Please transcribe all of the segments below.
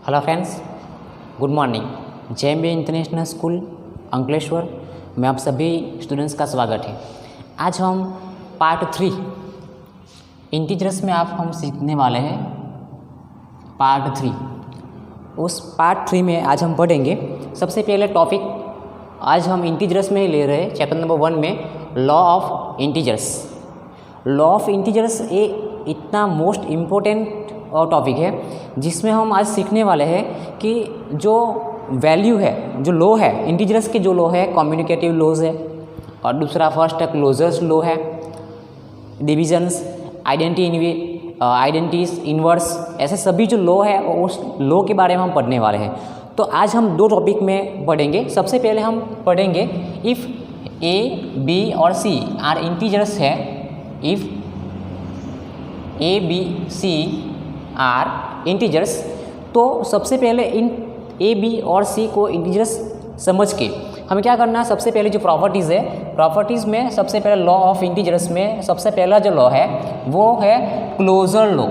Hello friends, good morning. JMB international school Ankleshwar में आप सभी स्टूडेंट्स का स्वागत है। आज हम पार्ट 3 इंटीजर्स में हम सीखने वाले हैं। पार्ट 3, उस पार्ट 3 में आज हम पढ़ेंगे सबसे पहले टॉपिक। आज हम इंटीजर्स में ले रहे हैं चैप्टर नंबर 1 में law of integers. Law of integers ये इतना मोस्ट इम्पोर्टेंट टॉपिक है जिसमें हम आज सीखने वाले हैं कि जो वैल्यू है, जो लॉ है इंटीजर्स के, जो लॉ है कम्युनिकेटिव लॉज है, और दूसरा फर्स्ट है क्लोजर्स लॉ है, डिविजन्स, आइडेंटिटीज, इन्वर्स, ऐसे सभी जो लॉ है उस लॉ के बारे में हम पढ़ने वाले हैं। तो आज हम 2 टॉपिक में पढ़ेंगे। सबसे पहले हम पढ़ेंगे इफ़ A, B और C आर इंटीजर्स है। If A, B, C are integers, तो सबसे पहले इन A, B और C को इंटीजर्स समझ के हमें क्या करना है। सबसे पहले जो प्रॉपर्टीज़ है, प्रॉपर्टीज़ में सबसे पहले लॉ ऑफ इंटीजर्स में सबसे पहला जो लॉ है वो है क्लोजर लॉ।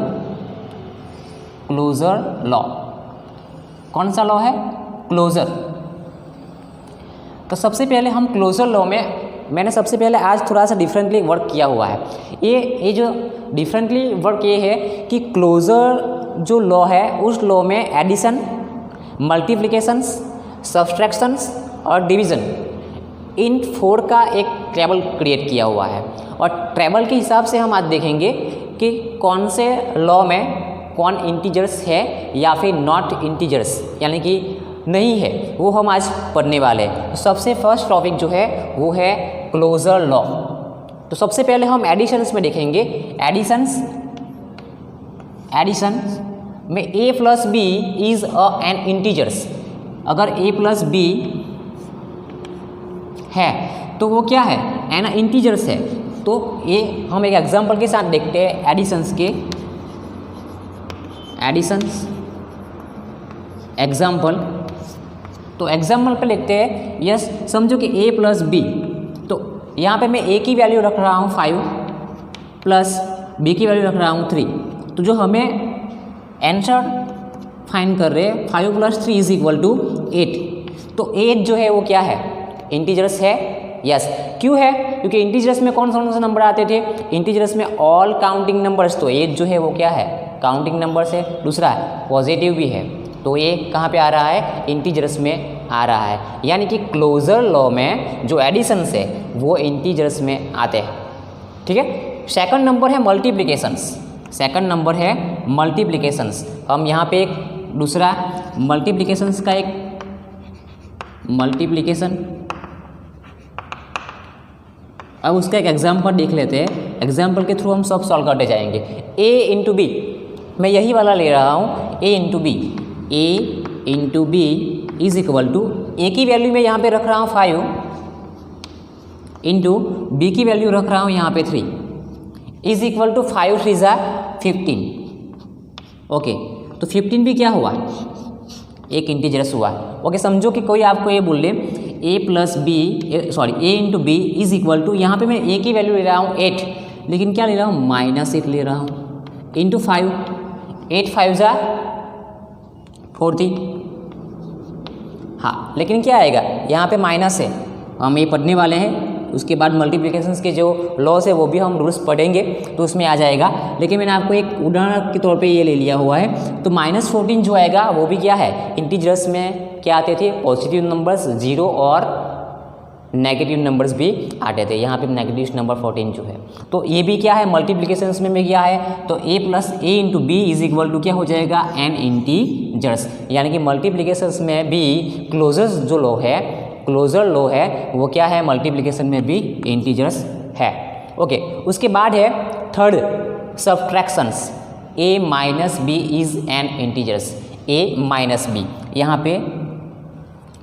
क्लोजर लॉ कौन सा लॉ है? क्लोजर। तो सबसे पहले हम क्लोजर लॉ में, मैंने सबसे पहले आज थोड़ा सा डिफरेंटली वर्क किया हुआ है। ये जो डिफरेंटली वर्क ये है कि क्लोजर जो लॉ है उस लॉ में एडिशन, मल्टीप्लिकेशंस, सब्सट्रैक्शंस और डिवीज़न, इन 4 का एक टेबल क्रिएट किया हुआ है। और टेबल के हिसाब से हम आज देखेंगे कि कौन से लॉ में कौन इंटीजर्स है या फिर नॉट इंटीजर्स, यानी कि नहीं है, वो हम आज पढ़ने वाले हैं। सबसे फर्स्ट टॉपिक जो है वो है क्लोजर लॉ। तो सबसे पहले हम एडिशंस में देखेंगे। एडिशन में A plus B is an integers. अगर A प्लस बी है तो वो क्या है? एन इंटीजर्स है। तो ये हम एक एग्जांपल के साथ देखते हैं एडिशंस के। एडिशंस एग्जाम्पल, तो एग्जाम्पल पे लिखते हैं। यस, समझो कि A प्लस बी, तो यहाँ पे मैं A की वैल्यू रख रहा हूँ 5 प्लस B की वैल्यू रख रहा हूँ 3। तो जो हमें आंसर फाइंड कर रहे हैं 5 प्लस 3 इज इक्वल टू 8। तो 8 जो है वो क्या है? इंटीजर्स है। यस, क्यों है? क्योंकि इंटीजर्स में कौन से नंबर आते थे? इंटीजर्स में ऑल काउंटिंग नंबर्स। तो 8 जो है वो क्या है? काउंटिंग नंबर्स है। दूसरा है पॉजिटिव भी है। तो ये कहाँ पे आ रहा है? इंटीजर्स में आ रहा है। यानी कि क्लोजर लॉ में जो एडिशंस है वो इंटीजर्स में आते हैं। ठीक है। सेकंड नंबर है मल्टीप्लिकेशंस। सेकंड नंबर है मल्टीप्लिकेशंस। हम यहाँ पे एक दूसरा मल्टीप्लिकेशंस का एक मल्टीप्लिकेशन, अब उसका एक एग्जाम्पल देख लेते हैं। एग्जाम्पल के थ्रू हम सब सॉल्व करते जाएंगे। A इंटू बी, मैं यही वाला ले रहा हूँ, A into B. A into B is equal to, A की वैल्यू मैं यहाँ पे रख रहा हूँ 5 इंटू B की वैल्यू रख रहा हूँ यहाँ पे 3 इज इक्वल टू 5 3 ज़ा 15। ओके, तो 15 भी क्या हुआ? एक इंटीजर्स हुआ। ओके, समझो कि कोई आपको ये बोल दे A plus B, sorry A into B is equal to, यहाँ पे मैं A की वैल्यू ले रहा हूँ 8, लेकिन क्या ले रहा हूँ? -8 ले रहा हूँ इंटू 5। 8 5 ज़ा 40। हाँ, लेकिन क्या आएगा? यहाँ पे माइनस है, हम ये पढ़ने वाले हैं। उसके बाद मल्टीप्लिकेशंस के जो लॉस है वो भी हम रूल्स पढ़ेंगे तो उसमें आ जाएगा। लेकिन मैंने आपको एक उदाहरण के तौर पे ये ले लिया हुआ है। तो -14 जो आएगा वो भी क्या है? इंटीजर्स में क्या आते थे? पॉजिटिव नंबर्स 0 और नेगेटिव नंबर्स भी आते थे। यहाँ पे नेगेटिव नंबर 14 जो है, तो ये भी क्या है? मल्टीप्लिकेशंस में क्या है? तो A plus A into B is equal to क्या हो जाएगा? An integers. यानी कि मल्टीप्लिकेशंस में भी क्लोजर्स जो लॉ है, क्लोजर लॉ है, वो क्या है? मल्टीप्लिकेशन में भी इंटीजर्स है। ओके, उसके बाद है third subtractions. A minus B is an integers. A minus B यहाँ पे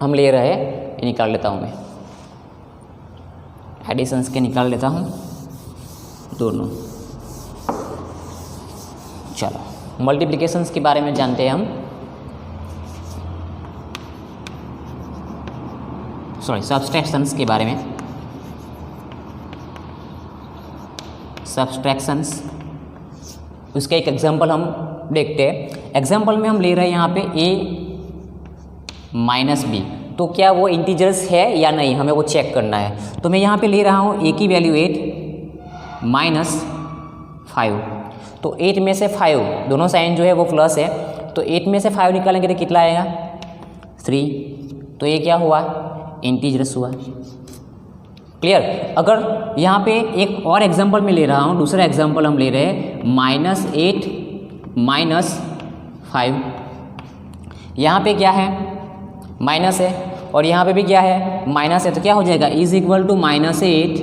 हम ले रहे हैं, निकाल लेता हूँ मैं, एडिशंस के निकाल लेता हूँ दोनों। चलो मल्टीप्लिकेशंस के बारे में जानते हैं हम। सॉरी, सब्सट्रैक्शंस के बारे में। सब्सट्रैक्शंस, उसका एक एग्जांपल हम देखते हैं। एग्जाम्पल में हम ले रहे हैं यहाँ पे a माइनस बी, तो क्या वो इंटीजर्स है या नहीं, हमें वो चेक करना है। तो मैं यहाँ पे ले रहा हूँ a की वैल्यू 8 माइनस 5, तो 8 में से 5, दोनों साइन जो है वो प्लस है, तो 8 में से 5 निकालेंगे तो कितना आएगा 3, तो ये क्या हुआ इंटीजर्स हुआ। क्लियर। अगर यहाँ पे एक और एग्जांपल मैं ले रहा हूँ, दूसरा एग्जांपल हम ले रहे हैं -8 माइनस 5, यहाँ पे क्या है माइनस है और यहाँ पे भी क्या है माइनस है, तो क्या हो जाएगा इज इक्वल टू -8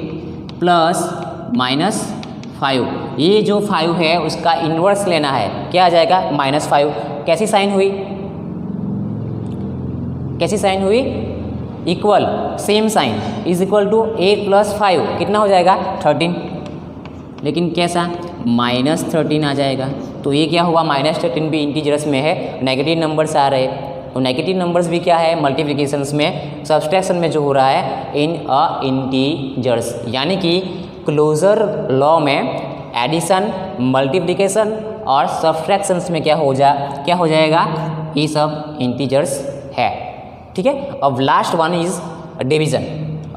प्लस -5। ये जो 5 है उसका इन्वर्स लेना है, क्या आ जाएगा -5। कैसी साइन हुई, कैसी साइन हुई, equal same sign, is equal to 8 plus 5 कितना हो जाएगा 13, लेकिन कैसा -13 आ जाएगा। तो ये क्या हुआ -13 भी इंटीजर्स में है, नेगेटिव नंबर्स आ रहे, तो नेगेटिव नंबर्स भी क्या है मल्टीप्लिकेशंस में, सब्सट्रैक्शन में जो हो रहा है इन अ इंटीजर्स, यानी कि क्लोजर लॉ में एडिशन, मल्टीप्लिकेशन और सब्सट्रैक्शंस में क्या हो जाएगा, ये सब इंटीजर्स है। ठीक है। अब लास्ट वन इज डिवीज़न।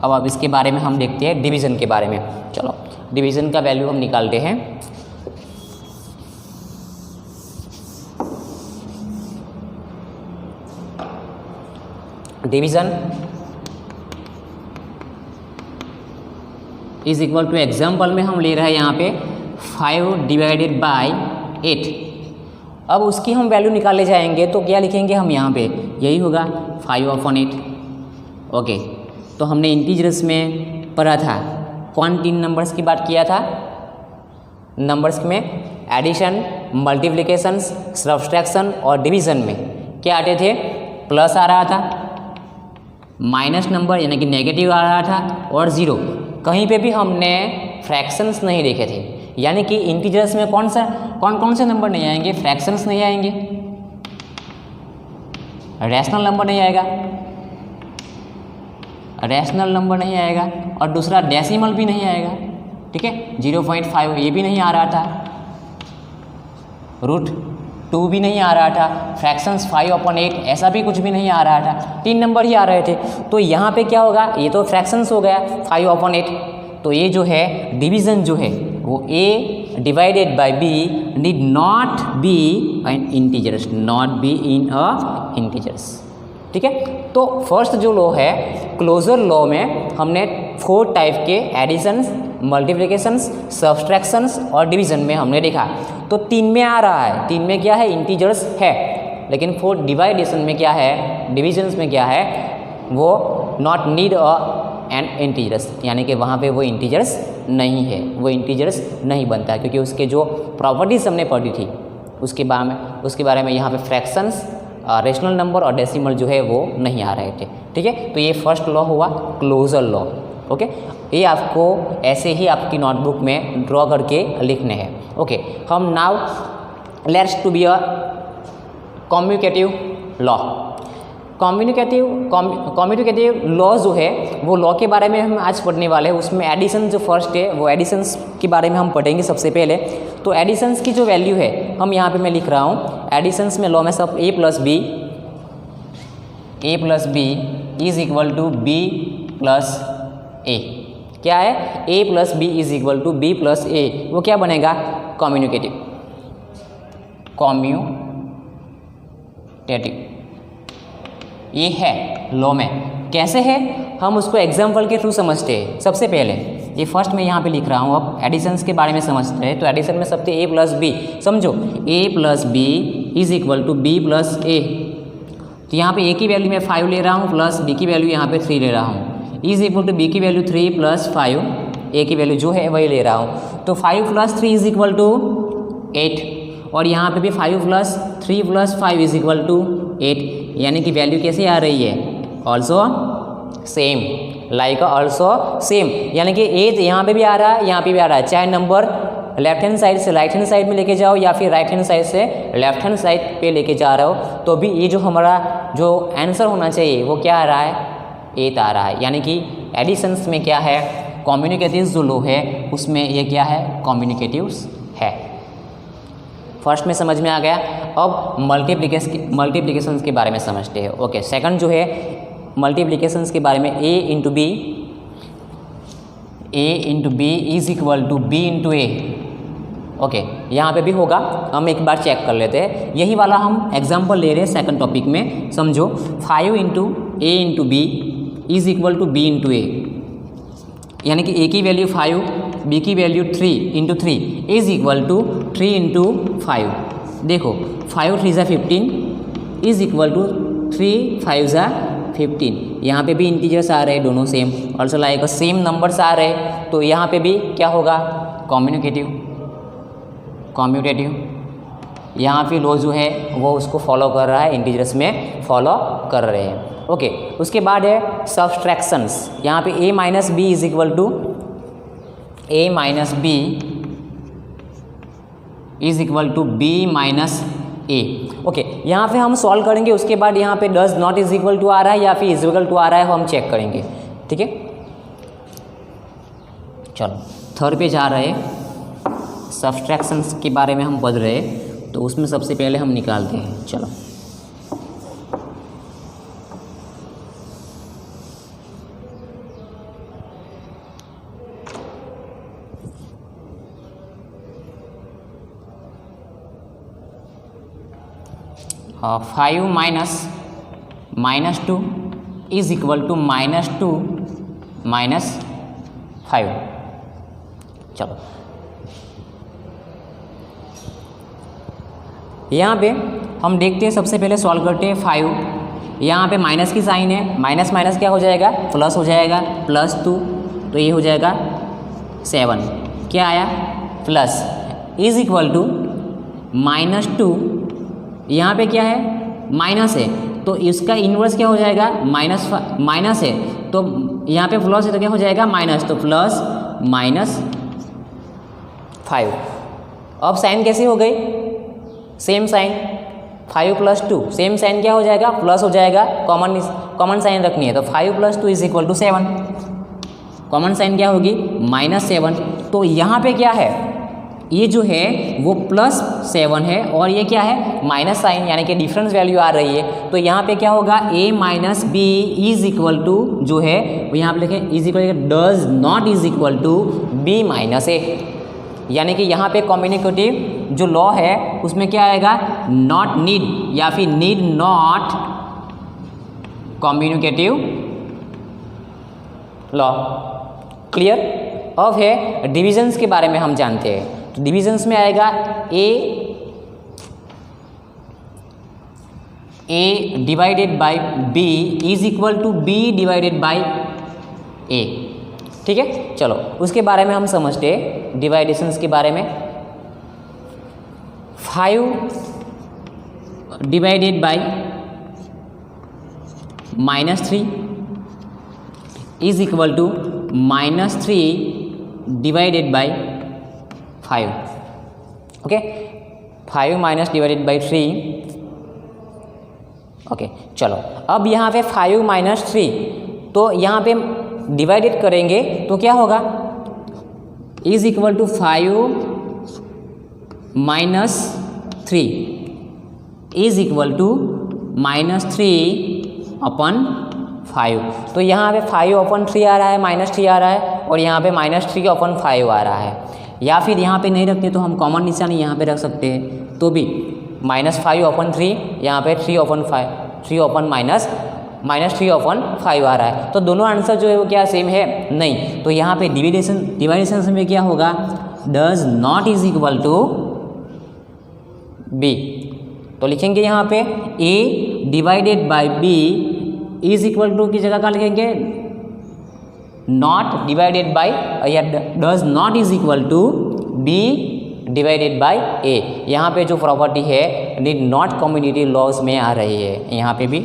अब इसके बारे में हम देखते हैं डिवीज़न के बारे में। चलो डिवीज़न का वैल्यू हम निकालते हैं। Division is equal to, example में हम ले रहे हैं यहाँ पे 5 डिवाइडेड बाय 8। अब उसकी हम वैल्यू निकाले जाएंगे तो क्या लिखेंगे हम यहाँ पे, यही होगा 5/8। ओके, तो हमने इंटीजर्स में पढ़ा था, कौन 3 नंबर्स की बात किया था, नंबर्स में एडिशन, मल्टीप्लिकेशन, सब्सट्रैक्शन और डिवीज़न में क्या आते थे, प्लस आ रहा था, माइनस नंबर यानी कि नेगेटिव आ रहा था और ज़ीरो। कहीं पे भी हमने फ्रैक्शंस नहीं देखे थे, यानी कि इंटीजर्स में कौन कौन से नंबर नहीं आएंगे, फ्रैक्शंस नहीं आएंगे, रैशनल नंबर नहीं आएगा, रैशनल नंबर नहीं आएगा और दूसरा डेसिमल भी नहीं आएगा। ठीक है, 0.5 ये भी नहीं आ रहा था, √2 भी नहीं आ रहा था, फ्रैक्शंस 5/8 ऐसा भी कुछ भी नहीं आ रहा था, 3 नंबर ही आ रहे थे। तो यहाँ पे क्या होगा, ये तो फ्रैक्शंस हो गया 5/8, तो ये जो है डिवीज़न जो है वो a divided by b need not be an integers, not be in a integers. ठीक है, तो फर्स्ट जो लॉ है क्लोजर लॉ में हमने 4 टाइप के एडिशंस, मल्टीप्लिकेशंस, सब्सट्रैक्शंस और डिवीज़न में हमने देखा। तो 3 में आ रहा है, 3 में क्या है इंटीजर्स है, लेकिन 4 डिवाइडेशन में क्या है, डिविजन्स में क्या है, वो नॉट नीड एन इंटीजर्स, यानी कि वहाँ पे वो इंटीजर्स नहीं है, वो इंटीजर्स नहीं बनता है, क्योंकि उसके जो प्रॉपर्टीज हमने पढ़ी थी उसके बारे में यहाँ पे फ्रैक्शंस, रेशनल नंबर और डेसिमल जो है वो नहीं आ रहे थे। ठीक है, तो ये फर्स्ट लॉ हुआ क्लोजर लॉ। ओके, ये आपको ऐसे ही आपकी नोटबुक में ड्रॉ करके लिखने हैं। ओके, हम now let's to be a communicative law. Communicative law जो है वो लॉ के बारे में हम आज पढ़ने वाले हैं। उसमें एडिशन जो फर्स्ट है वो एडिशंस के बारे में हम पढ़ेंगे सबसे पहले। तो एडिशंस की जो वैल्यू है हम यहाँ पे मैं लिख रहा हूँ, एडिशंस में लॉ में सब a plus b is equal to b plus a। क्या है, a plus b is equal to b plus a, वो क्या बनेगा कम्युनिकेटिव। ये है लॉ में, कैसे है हम उसको एग्जाम्पल के थ्रू समझते हैं। सबसे पहले ये फर्स्ट में यहाँ पे लिख रहा हूँ, अब एडिशंस के बारे में समझते हैं। तो एडिशन में सबसे a प्लस b, समझो a plus b is equal to b plus a। तो यहाँ पे a की वैल्यू मैं 5 ले रहा हूँ प्लस b की वैल्यू यहाँ पे 3 ले रहा हूँ, इज इक्वल टू b की वैल्यू 3 प्लस 5, a की वैल्यू जो है वही ले रहा हूँ। तो 5 प्लस 3 इज इक्वल टू 8 और यहाँ पे भी 5 plus 3 plus 5 is equal to 8, यानी कि वैल्यू कैसे आ रही है, also same, like also same, यानी कि 8 यहाँ पे भी आ रहा है, यहाँ पे भी आ रहा है। चाहे नंबर लेफ्ट हैंड साइड से राइट हैंड साइड में लेके जाओ या फिर राइट हैंड साइड से लेफ्ट हैंड साइड पे लेके जा रहे हो, तो भी ये जो हमारा जो आंसर होना चाहिए वो क्या आ रहा है, 8 आ रहा है। यानी कि एडिशंस में क्या है, कम्युनिकेटिव्स जो लॉ है उसमें ये क्या है, कम्युनिकेटिव्स है। फर्स्ट में समझ में आ गया। अब मल्टीप्लिकेशंस के बारे में समझते हैं। ओके, सेकंड जो है मल्टीप्लिकेशंस के बारे में a into B is equal to B into A. Okay, यहाँ पे भी होगा, हम एक बार चेक कर लेते हैं। यही वाला हम एग्जांपल ले रहे हैं सेकंड टॉपिक में। समझो 5 into A into B is equal to B into A, यानी कि ए की वैल्यू 5, बी की value 3 into 3 is equal to 3 into 5। देखो 5 3 ज़ा 15 इज इक्वल टू 3 5 ज़ा 15। यहाँ पे भी इंटीजर्स आ रहे हैं दोनों same, also like same numbers आ रहे हैं, तो यहाँ पे भी क्या होगा, कॉम्यूटेटिव। यहाँ पे लॉ जो है वो उसको फॉलो कर रहा है, इंटीजर्स में फॉलो कर रहे हैं। ओके, उसके बाद है सब्सट्रैक्शंस। यहाँ पे a minus B is equal to a minus B is equal to B minus A. Okay, यहाँ पे हम सॉल्व करेंगे, उसके बाद यहाँ पे does not is equal to आ रहा है या फिर इज इक्वल टू आ रहा है वो हम चेक करेंगे। ठीक है, चलो थर्ड पे जा रहे हैं। सब्सट्रैक्शंस के बारे में हम पढ़ रहे हैं, तो उसमें सबसे पहले हम निकालते हैं। चलो five minus two is equal to -2 -5। चलो यहाँ पे हम देखते हैं, सबसे पहले सॉल्व करते हैं 5। यहाँ पे माइनस की साइन है, माइनस माइनस क्या हो जाएगा, प्लस हो जाएगा, +2 तो ये हो जाएगा 7। क्या आया, प्लस इज इक्वल टू -2। यहाँ पे क्या है, माइनस है, तो इसका इन्वर्स क्या हो जाएगा, माइनस है, तो यहाँ पे प्लस है तो क्या हो जाएगा माइनस, तो प्लस -5। अब साइन कैसे हो गई, सेम साइन, 5 + 2 सेम साइन क्या हो जाएगा, प्लस हो जाएगा, कॉमन साइन रखनी है, तो 5 + 2 is equal to 7। Common sign क्या होगी, -7। तो यहाँ पे क्या है, ये जो है वो +7 है और ये क्या है, माइनस साइन, यानी कि डिफरेंस वैल्यू आ रही है। तो यहाँ पे क्या होगा, a minus B is equal to जो है वो यहाँ पे लिखें is equal, does not is equal to b minus A, यानी कि यहाँ पे कम्युनिकेटिव जो लॉ है उसमें क्या आएगा, नॉट नीड या फिर need not communicative law. Clear. अब है डिविजन्स के बारे में हम जानते हैं, तो डिविजन्स में आएगा a divided by b is equal to b divided by a। ठीक है, चलो उसके बारे में हम समझते हैं, डिवाइडेशंस के बारे में। 5 divided by -3 is equal to -3 divided by 5। Okay, 5 minus divided by 3। Okay, चलो अब यहाँ पे 5 माइनस 3, तो यहाँ पे डिवाइडेड करेंगे तो क्या होगा, is equal to 5 minus 3 is equal to -3/5। तो यहाँ पे 5/3 आ रहा है, -3 आ रहा है, और यहाँ पे -3/5 आ रहा है। या फिर यहाँ पे नहीं रखते तो हम कॉमन निशानी यहाँ पे रख सकते हैं, तो भी -5/3 यहाँ पे 3/-3/5 आ रहा है। तो दोनों आंसर जो है वो क्या सेम है, नहीं। तो यहाँ पे डिवाइडेशन में क्या होगा, does not is equal to B, तो लिखेंगे यहाँ पे a divided by b is equal to की जगह क्या लिखेंगे, नॉट डिवाइडेड बाई, या does not is equal to b divided by a। यहाँ पे जो प्रॉपर्टी है नीड नॉट कम्युनिकेटिव लॉज में आ रही है, यहाँ पे भी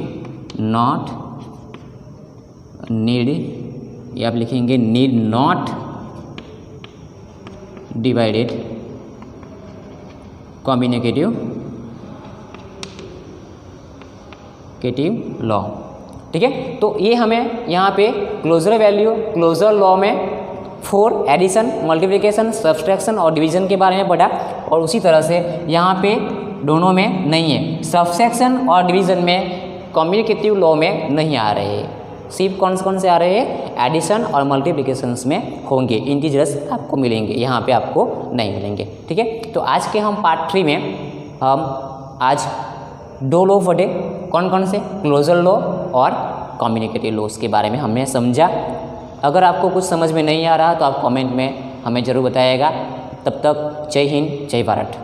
नॉट नीड, या आप लिखेंगे need not divided communicative law. ठीक है, तो ये हमें यहाँ पे क्लोजर लॉ में 4 एडिशन, मल्टीप्लिकेशन, सब्सट्रैक्शन और डिवीजन के बारे में पढ़ा। और उसी तरह से यहाँ पे दोनों में नहीं है। सबसेक्शन और डिवीज़न में कम्युनिकेटिव लॉ में नहीं आ रहे हैं, सिर्फ कौन से आ रहे हैं, एडिशन और मल्टीप्लिकेशंस में होंगे, इंटीजर्स आपको मिलेंगे, यहाँ पे आपको नहीं मिलेंगे। ठीक है, तो आज के हम पार्ट 3 में हम आज 2 लॉ पढ़े, कौन से, क्लोजर लॉ और कम्युनिकेटिव लॉस के बारे में हमने समझा। अगर आपको कुछ समझ में नहीं आ रहा तो आप कमेंट में हमें ज़रूर बताइएगा। तब तक जय हिंद, जय भारत।